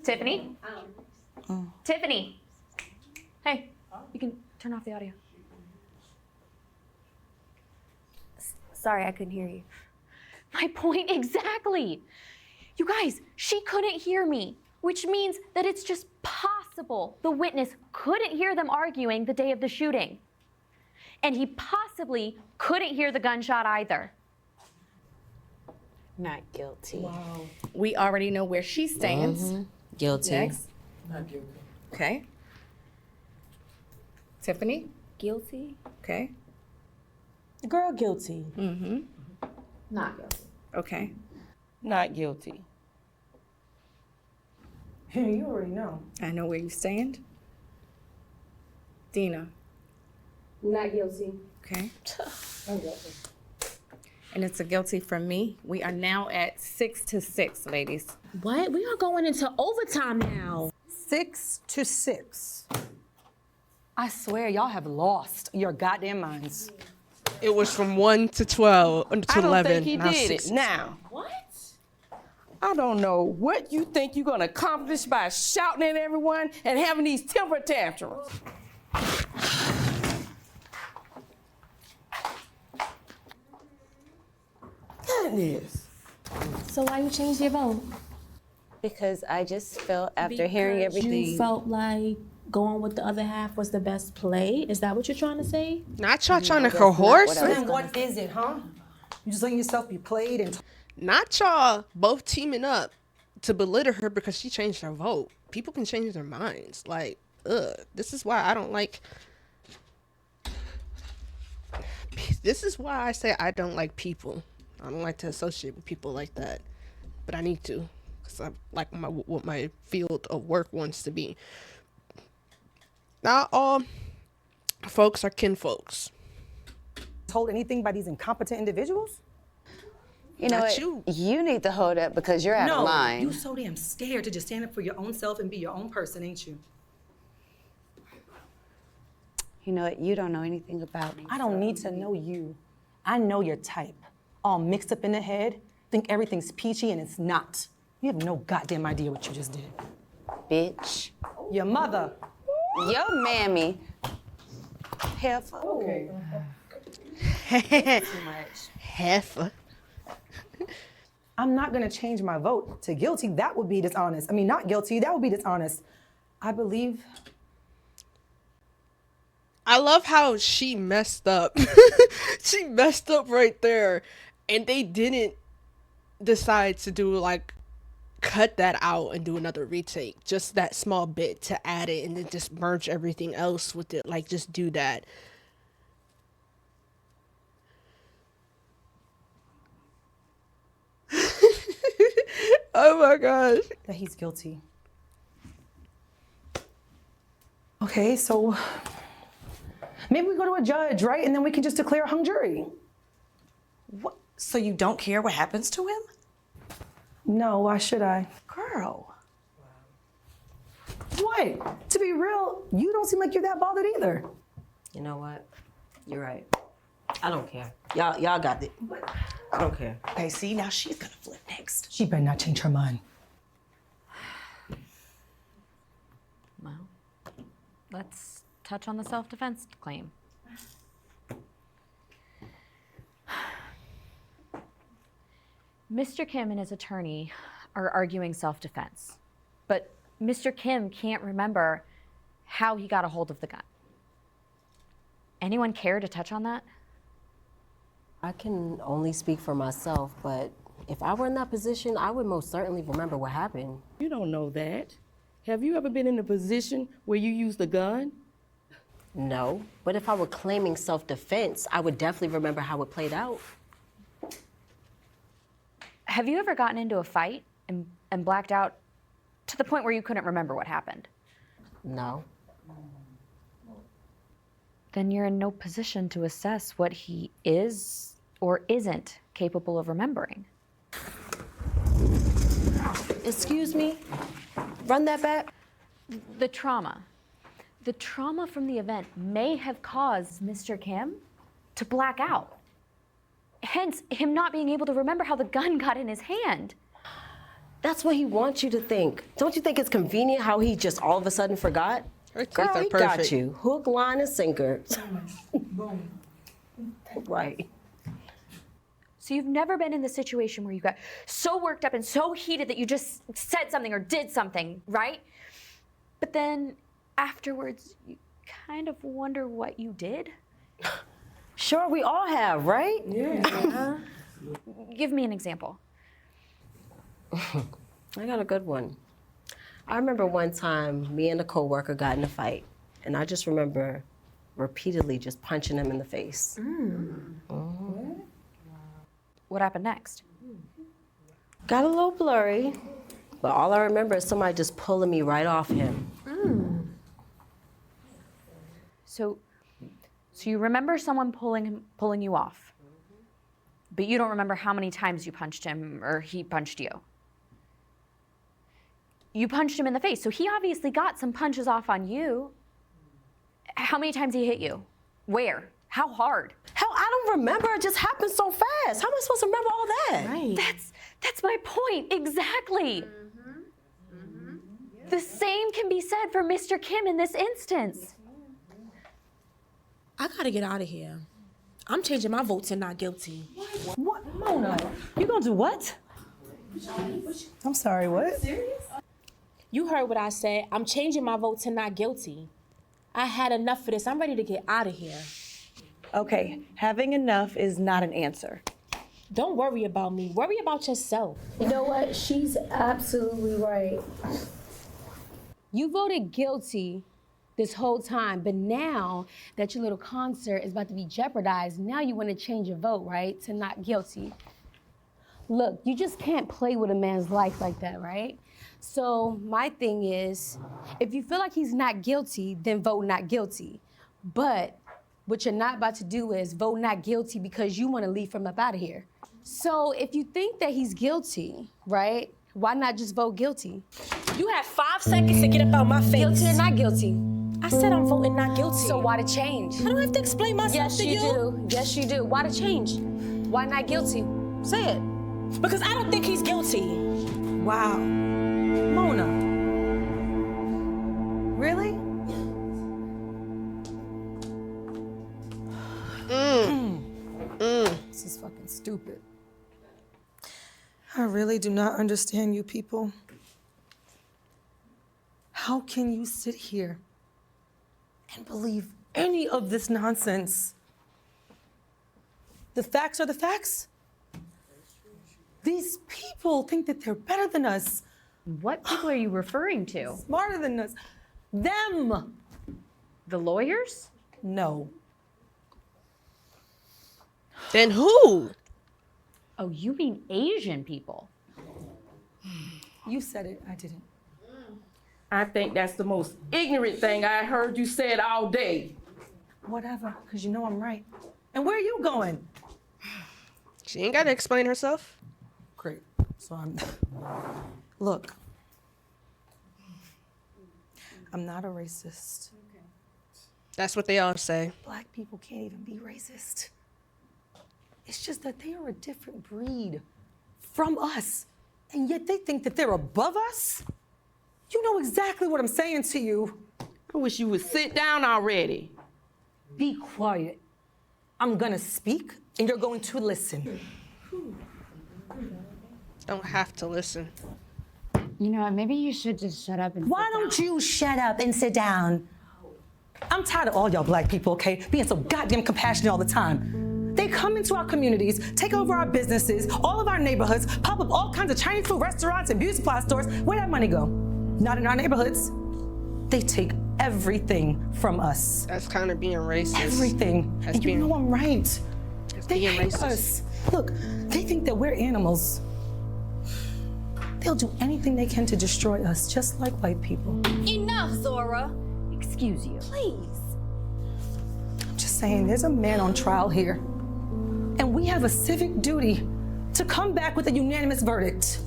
V: Tiffany? Tiffany? Hey, you can turn off the audio.
L: Sorry, I couldn't hear you.
V: My point exactly. You guys, she couldn't hear me, which means that it's just possible the witness couldn't hear them arguing the day of the shooting. And he possibly couldn't hear the gunshot either.
J: Not guilty.
P: Wow. We already know where she stands.
S: Guilty.
P: Next.
B: Not guilty.
P: Okay. Tiffany?
L: Guilty.
P: Okay.
R: Girl, guilty.
P: Mm-hmm.
N: Not guilty.
P: Okay.
O: Not guilty.
G: You already know.
P: I know where you stand. Dina?
N: Not guilty.
P: Okay.
N: I'm guilty.
P: And it's a guilty from me. We are now at 6-6, ladies.
Q: What? We are going into overtime now.
M: 6-6. I swear, y'all have lost your goddamn minds.
A: It was from 1 to 12 to
O: I don't
A: 11.
O: think he
A: now
O: did
A: 6.
O: it. Now. What? I don't know what you think you're gonna accomplish by shouting at everyone and having these temper tantrums. Goodness.
Q: So why you changed your vote?
J: Because I just felt after hearing everything.
Q: You felt like going with the other half was the best play? Is that what you're trying to say?
A: Not y'all trying to coerce.
M: Then what is it, huh? You just letting yourself be played and...
A: Not y'all both teaming up to belittle her because she changed her vote. People can change their minds. Like, this is why I don't like... This is why I say I don't like people. I don't like to associate with people like that. But I need to. Because I like what my field of work wants to be. Not all folks are kinfolks.
M: Told anything by these incompetent individuals?
J: You know what? You need to hold up because you're out of line.
M: You so damn scared to just stand up for your own self and be your own person, ain't you?
J: You know what? You don't know anything about me.
M: I don't need to know you. I know your type. All mixed up in the head, think everything's peachy and it's not. You have no goddamn idea what you just did.
J: Bitch.
M: Your mother.
J: Your mammy. Heifer.
M: Okay.
J: Too much.
A: Heifer.
M: I'm not gonna change my vote to guilty. That would be dishonest. I mean, not guilty, that would be dishonest. I believe.
A: I love how she messed up. She messed up right there. And they didn't decide to do like, cut that out and do another retake. Just that small bit to add it and then just merge everything else with it. Like, just do that. Oh my gosh.
M: That he's guilty. Okay, so maybe we go to a judge, right? And then we can just declare a hung jury.
R: What? So you don't care what happens to him?
M: No, why should I?
R: Girl.
M: What? To be real, you don't seem like you're that bothered either.
S: You know what? You're right. I don't care. Y'all got it. I don't care.
R: Okay, see, now she's gonna flip next.
M: She better not change her mind.
V: Well, let's touch on the self-defense claim. Mr. Kim and his attorney are arguing self-defense, but Mr. Kim can't remember how he got a hold of the gun. Anyone care to touch on that?
S: I can only speak for myself, but if I were in that position, I would most certainly remember what happened.
O: You don't know that. Have you ever been in a position where you used a gun?
S: No, but if I were claiming self-defense, I would definitely remember how it played out.
V: Have you ever gotten into a fight and blacked out To the point where you couldn't remember what happened?
S: No.
V: Then you're in no position to assess what he is or isn't capable of remembering.
S: Excuse me? Run that back?
V: The trauma. The trauma from the event may have caused Mr. Kim to black out. Hence, him not being able to remember how the gun got in his hand.
S: That's what he wants you to think. Don't you think it's convenient how he just all of a sudden forgot? Girl, he got you. Hook, line, and sinker. Right.
V: So you've never been in the situation where you got so worked up and so heated that you just said something or did something, right? But then afterwards, you kind of wonder what you did?
S: Sure, we all have, right?
V: Yeah. Give me an example.
S: I got a good one. I remember one time me and a coworker got in a fight, and I just remember repeatedly just punching him in the face.
V: What happened next?
S: Got a little blurry, but all I remember is somebody just pulling me right off him.
V: So you remember someone pulling you off, but you don't remember how many times you punched him or he punched you. You punched him in the face, so he obviously got some punches off on you. How many times he hit you? Where? How hard?
S: Hell, I don't remember. It just happened so fast. How am I supposed to remember all that?
V: Right. That's my point, exactly. The same can be said for Mr. Kim in this instance.
Q: I gotta get out of here. I'm changing my vote to not guilty.
R: What? Mona, you gonna do what?
M: I'm sorry, what?
Q: You heard what I said. I'm changing my vote to not guilty. I had enough of this. I'm ready to get out of here.
R: Okay, having enough is not an answer.
Q: Don't worry about me. Worry about yourself.
U: You know what? She's absolutely right. You voted guilty this whole time, but now that your little concert is about to be jeopardized, now you want to change your vote, right? To not guilty. Look, you just can't play with a man's life like that, right? So my thing is, if you feel like he's not guilty, then vote not guilty. But what you're not about to do is vote not guilty because you want to leave from up out of here. So if you think that he's guilty, right, why not just vote guilty?
Q: You have 5 seconds to get up out my face.
U: Guilty or not guilty?
Q: I said I'm voting not guilty.
U: So why the change?
Q: I don't have to explain myself to you.
U: Yes, you do. Yes, you do. Why the change? Why not guilty? Say it.
Q: Because I don't think he's guilty.
M: Wow. Mona. Really? This is fucking stupid. I really do not understand you people. How can you sit here and believe any of this nonsense? The facts are the facts. These people think that they're better than us.
V: What people are you referring to?
M: Smarter than us. Them.
V: The lawyers?
M: No.
A: Then who?
V: Oh, you mean Asian people?
M: You said it, I didn't.
O: I think that's the most ignorant thing I heard you said all day.
M: Whatever, because you know I'm right. And where are you going?
A: She ain't got to explain herself.
M: Great. So look, I'm not a racist.
A: That's what they all say.
M: Black people can't even be racist. It's just that they are a different breed from us, and yet they think that they're above us? You know exactly what I'm saying to you.
O: I wish you would sit down already.
M: Be quiet. I'm gonna speak, and you're going to listen.
A: Don't have to listen.
U: You know what? Maybe you should just shut up and
R: Why don't you shut up and sit down?
M: I'm tired of all y'all black people, okay, being so goddamn compassionate all the time. They come into our communities, take over our businesses, all of our neighborhoods, pop up all kinds of Chinese food restaurants and beauty supply stores. Where'd that money go? Not in our neighborhoods. They take everything from us.
A: That's kind of being racist.
M: Everything.
A: That's
M: and you know I'm right.
A: That's
M: They
A: being
M: hate
A: racist.
M: us. Look, they think that we're animals. They'll do anything they can to destroy us, just like white people.
T: Enough, Zora.
V: Excuse you.
T: Please.
M: I'm just saying, there's a man on trial here. And we have a civic duty to come back with a unanimous verdict.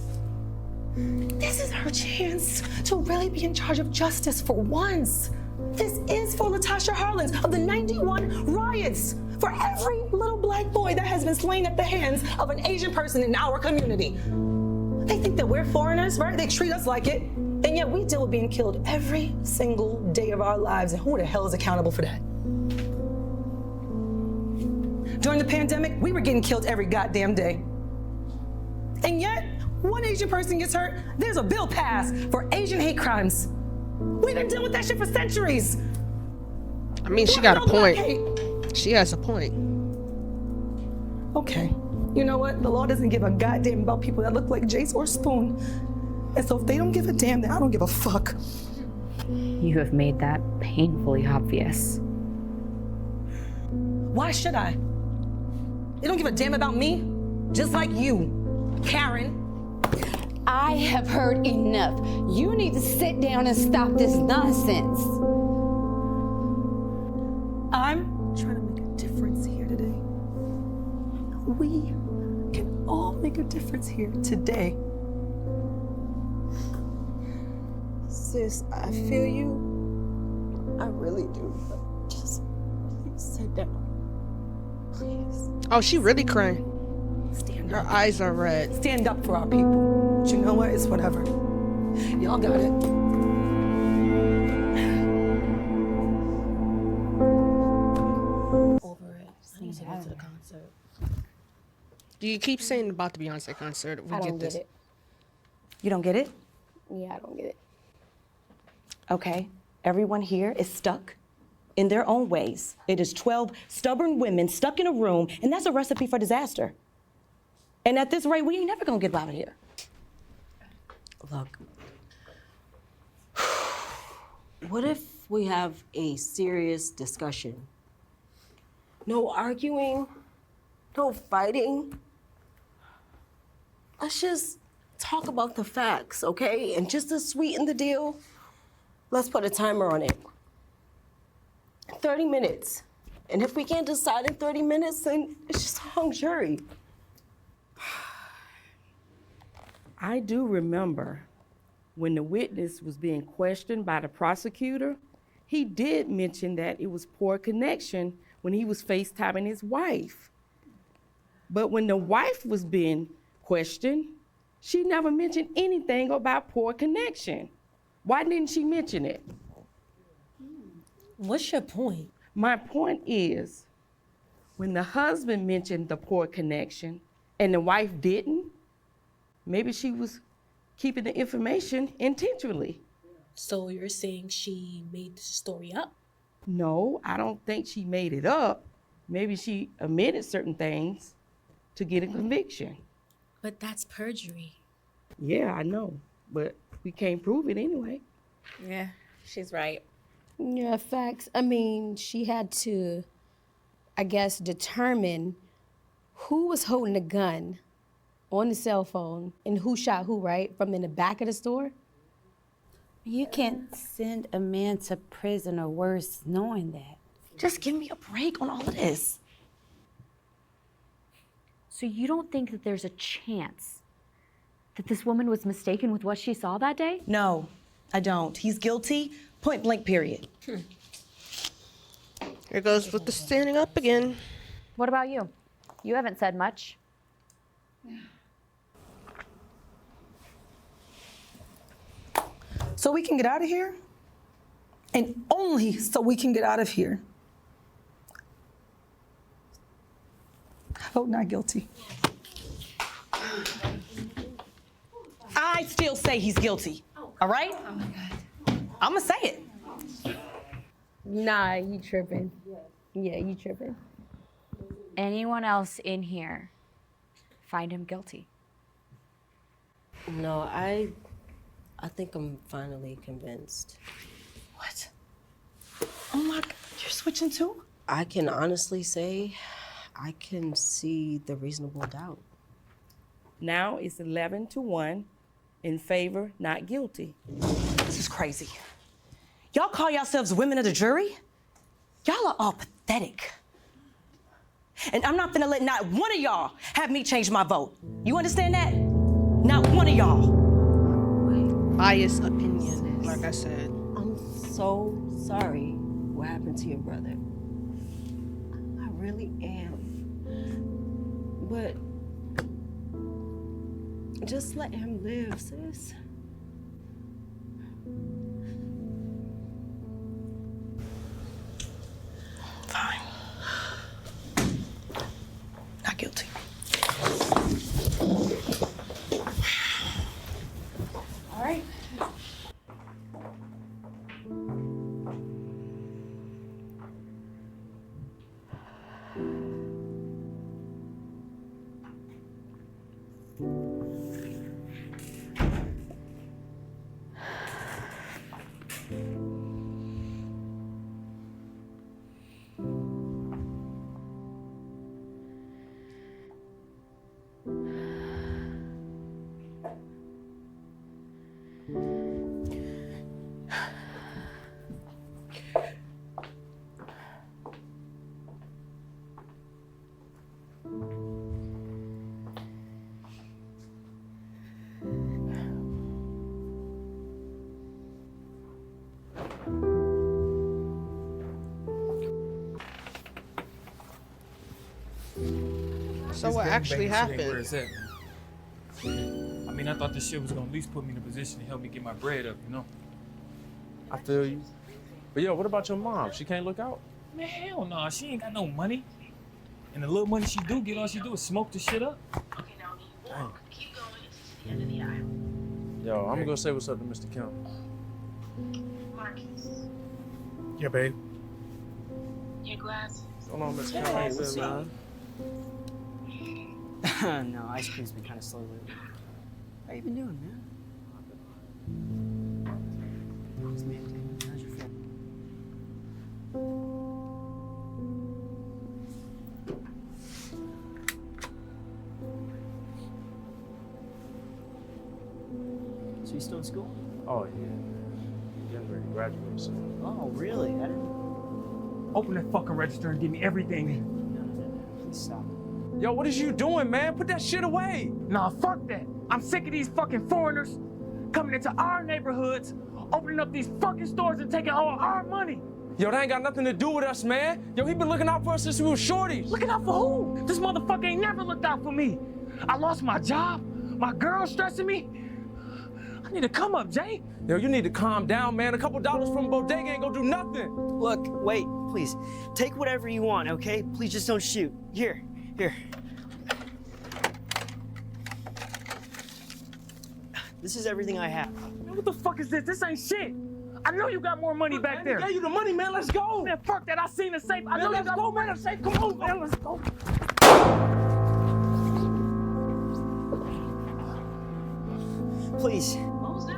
M: This is her chance to really be in charge of justice for once. This is for Latasha Harlins of the 91 riots, for every little black boy that has been slain at the hands of an Asian person in our community. They think that we're foreigners, right? They treat us like it. And yet we deal with being killed every single day of our lives. And who the hell is accountable for that? During the pandemic, we were getting killed every goddamn day. And yet, one Asian person gets hurt, there's a bill passed for Asian hate crimes. We've been dealing with that shit for centuries.
A: I mean, she got a point. She has a point.
M: Okay. You know what? The law doesn't give a goddamn about people that look like Jace or Spoon. And so if they don't give a damn, then I don't give a fuck.
N: You have made that painfully obvious.
M: Why should I? They don't give a damn about me, just like you, Karen.
U: I have heard enough. You need to sit down and stop this nonsense.
M: I'm trying to make a difference here today. We can all make a difference here today.
C: Sis, I feel you. I really do. But just please sit down. Please.
A: Oh, she really crying.
M: Stand
A: Her
M: up.
A: eyes are red.
M: Stand up for our people. But you know what? It's whatever. Y'all got it.
F: Over it. I need to go to the concert.
A: Do you keep saying about the Beyonce concert? We
U: I don't
A: this.
U: get it.
R: You don't get it?
U: Yeah, I don't get it.
R: Okay. Everyone here is stuck in their own ways. It is 12 stubborn women stuck in a room, and that's a recipe for disaster. And at this rate, we ain't never gonna get out of here.
C: Look, what if we have a serious discussion? No arguing, no fighting. Let's just talk about the facts, okay? And just to sweeten the deal, let's put a timer on it. 30 minutes. And if we can't decide in 30 minutes, then it's just a hung jury.
O: I do remember when the witness was being questioned by the prosecutor, he did mention that it was poor connection when he was FaceTiming his wife. But when the wife was being questioned, she never mentioned anything about poor connection. Why didn't she mention it?
R: What's your point?
O: My point is, when the husband mentioned the poor connection and the wife didn't, maybe she was keeping the information intentionally.
Q: So you're saying she made the story up?
O: No, I don't think she made it up. Maybe she omitted certain things to get a conviction.
Q: But that's perjury.
O: Yeah, I know, but we can't prove it anyway.
U: Yeah, she's right. Yeah, facts. I mean, she had to, I guess, determine who was holding the gun on the cell phone and who shot who, right? From in the back of the store?
J: You can't send a man to prison or worse knowing that.
R: Just give me a break on all of this.
V: So you don't think that there's a chance that this woman was mistaken with what she saw that day?
R: No, I don't. He's guilty, point blank, period.
A: Here goes with the standing up again.
V: What about you? You haven't said much.
M: So we can get out of here? And only so we can get out of here. I vote not guilty.
R: I still say he's guilty, all right? I'm gonna say it.
U: Nah, you tripping. Yeah, you tripping.
V: Anyone else in here find him guilty?
C: No, I think I'm finally convinced.
R: What? Oh my God, you're switching too?
C: I can honestly say I can see the reasonable doubt.
O: Now it's 11-1. in favor, not guilty.
R: This is crazy. Y'all call yourselves women of the jury? Y'all are all pathetic. And I'm not gonna let not one of y'all have me change my vote. You understand that? Not one of y'all.
A: Biased opinion, like I said.
S: I'm so sorry what happened to your brother. I really am. But just let him live, sis.
R: Fine. Not guilty.
P: All right.
A: So what actually happened?
D: Where it's at, man. I mean, I thought this shit was gonna at least put me in a position to help me get my bread up, you know?
E: I feel you. But yo, what about your mom? She can't look out?
D: Man, hell no, she ain't got no money. And the little money she do get, all she do is smoke the shit up.
E: Dang. Yo, I'm gonna go say what's up to Mr. Kim.
D: Yeah, babe.
W: Your glasses.
E: What's going on, Mr. Kim?
W: Hey,
E: How you
W: what's
E: been,
W: up?
E: man?
W: No, ice cream's been kind of slow lately. How you been doing, man? How's your family? So you still in school?
E: Oh, yeah, man. Getting ready to graduate soon.
W: Oh, really? I didn't...
D: Open that fucking register and give me everything.
W: Please stop.
E: Yo, what is you doing, man? Put that shit away.
D: Nah, fuck that. I'm sick of these fucking foreigners coming into our neighborhoods, opening up these fucking stores and taking all our money.
E: Yo, that ain't got nothing to do with us, man. Yo, he been looking out for us since we were shorties.
D: Looking out for who? This motherfucker ain't never looked out for me. I lost my job. My girl's stressing me. I need to come up, Jay.
E: Yo, you need to calm down, man. A couple dollars from bodega ain't gonna do nothing.
W: Look, wait, please. Take whatever you want, okay? Please just don't shoot. Here. This is everything I have.
D: Man, what the fuck is this? This ain't shit. I know you got more money back there.
E: I gave you the money, man. Let's go.
D: Man, fuck that. I seen the safe. I know you got more money in the safe. Come on, man. Let's go.
W: Please. What was that?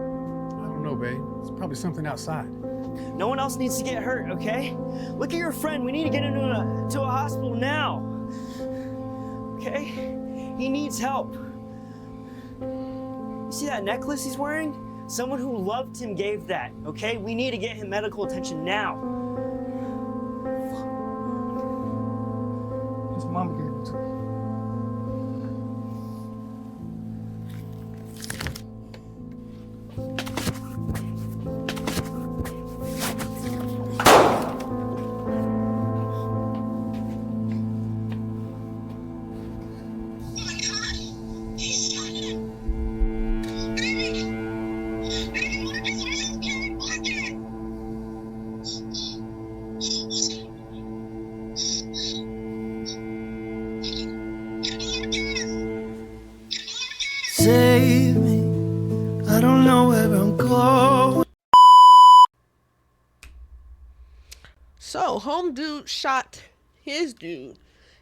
X: I don't know, babe. It's probably something outside.
W: No one else needs to get hurt, okay? Look at your friend. We need to get him to a hospital now. Okay? He needs help. You see that necklace he's wearing? Someone who loved him gave that, okay? We need to get him medical attention now.
D: His mama gave it to him.
W: Save me. I don't know where I'm going.
A: So, home dude shot his dude,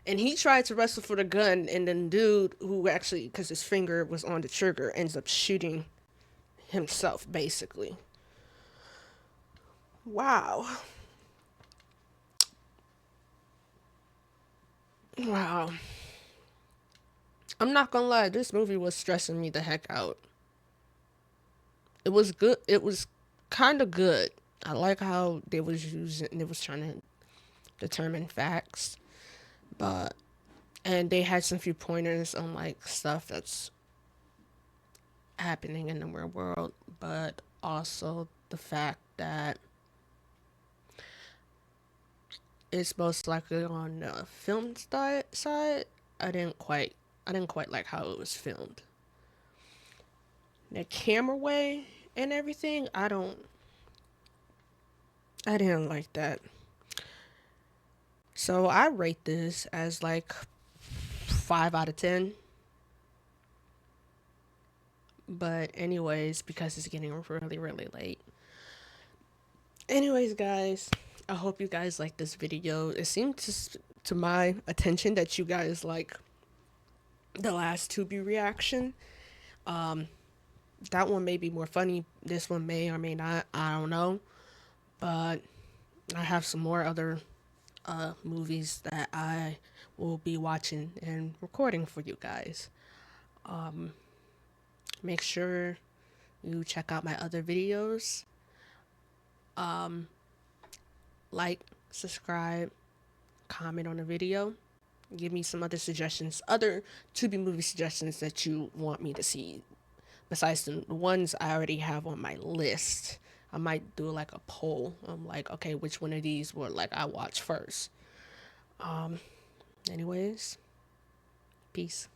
A: and he tried to wrestle for the gun, and then dude who actually, because his finger was on the trigger, ends up shooting himself, basically. Wow. Wow. I'm not gonna lie, this movie was stressing me the heck out. It was good. It was kind of good. I like how they was trying to determine facts, but and they had some few pointers on like stuff that's happening in the real world, but also the fact that it's most likely on the film side. I didn't quite like how it was filmed. The camera way and everything, I didn't like that. So I rate this as like 5 out of 10. But anyways, because it's getting really, really late. Anyways, guys, I hope you guys like this video. It seemed to my attention that you guys like the last Tubi reaction. That one may be more funny. This one may or may not. I don't know. But I have some more other movies that I will be watching and recording for you guys. Make sure you check out my other videos. Like, subscribe, comment on the video. Give me some other suggestions, other Tubi movie suggestions that you want me to see. Besides the ones I already have on my list. I might do like a poll. I'm like, okay, which one of these would like I watch first? Anyways, peace.